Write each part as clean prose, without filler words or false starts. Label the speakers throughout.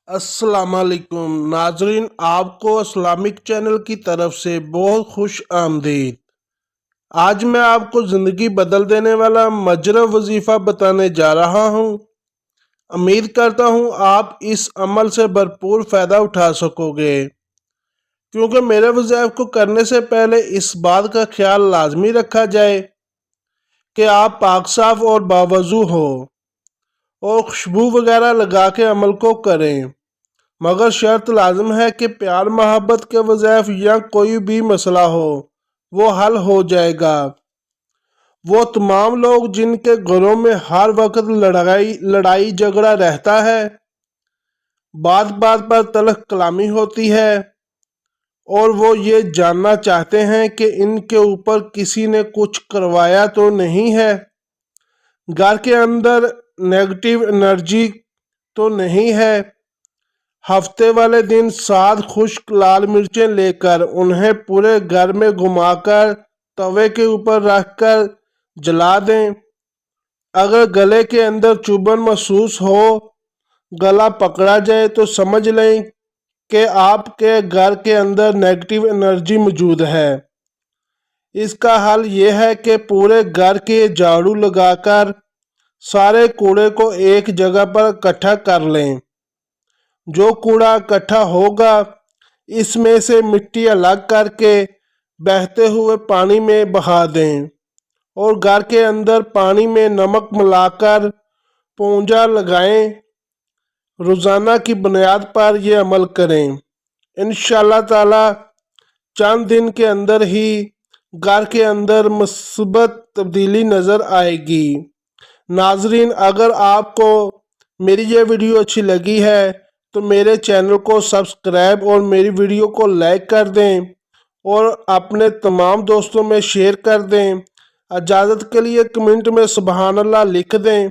Speaker 1: अस्सलाम वालेकुम नाजरीन, आपको इस्लामिक चैनल की तरफ से बहुत खुश आमदीद। आज मैं आपको ज़िंदगी बदल देने वाला मजरब वजीफ़ा बताने जा रहा हूँ। उम्मीद करता हूँ आप इस अमल से भरपूर फ़ायदा उठा सकोगे, क्योंकि मेरे वज़ाइफ को करने से पहले इस बात का ख्याल लाजमी रखा जाए कि आप पाक साफ और बावजू हो और खुशबू वगैरह लगा के अमल को करें। मगर शर्त लाजम है कि प्यार मोहब्बत के वज़ाइफ या कोई भी मसला हो वो हल हो जाएगा। वो तमाम लोग जिनके घरों में हर वक्त लड़ाई झगड़ा रहता है, बात बात पर तल्ख कलामी होती है और वो ये जानना चाहते हैं कि इनके ऊपर किसी ने कुछ करवाया तो नहीं है, घर के अंदर नेगेटिव एनर्जी तो नहीं है। हफ्ते वाले दिन 7 खुश्क लाल मिर्चें लेकर उन्हें पूरे घर में घुमाकर तवे के ऊपर रखकर जला दें। अगर गले के अंदर चुभन महसूस हो, गला पकड़ा जाए, तो समझ लें कि आपके घर के अंदर नेगेटिव एनर्जी मौजूद है। इसका हल यह है कि पूरे घर के झाड़ू लगाकर सारे कूड़े को एक जगह पर इकट्ठा कर लें। जो कूड़ा इकट्ठा होगा, इसमें से मिट्टी अलग करके बहते हुए पानी में बहा दें और घर के अंदर पानी में नमक मिलाकर पोंजा लगाएं। रोज़ाना की बुनियाद पर यह अमल करें। इंशाअल्लाह ताला चंद दिन के अंदर ही घर के अंदर मुस्बत तब्दीली नज़र आएगी। नाजरीन, अगर आपको मेरी ये वीडियो अच्छी लगी है तो मेरे चैनल को सब्सक्राइब और मेरी वीडियो को लाइक कर दें और अपने तमाम दोस्तों में शेयर कर दें। इजाज़त के लिए कमेंट में सुबहान अल्लाह लिख दें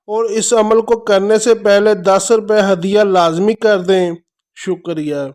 Speaker 1: और इस अमल को करने से पहले 10 रुपये हदिया लाजमी कर दें। शुक्रिया।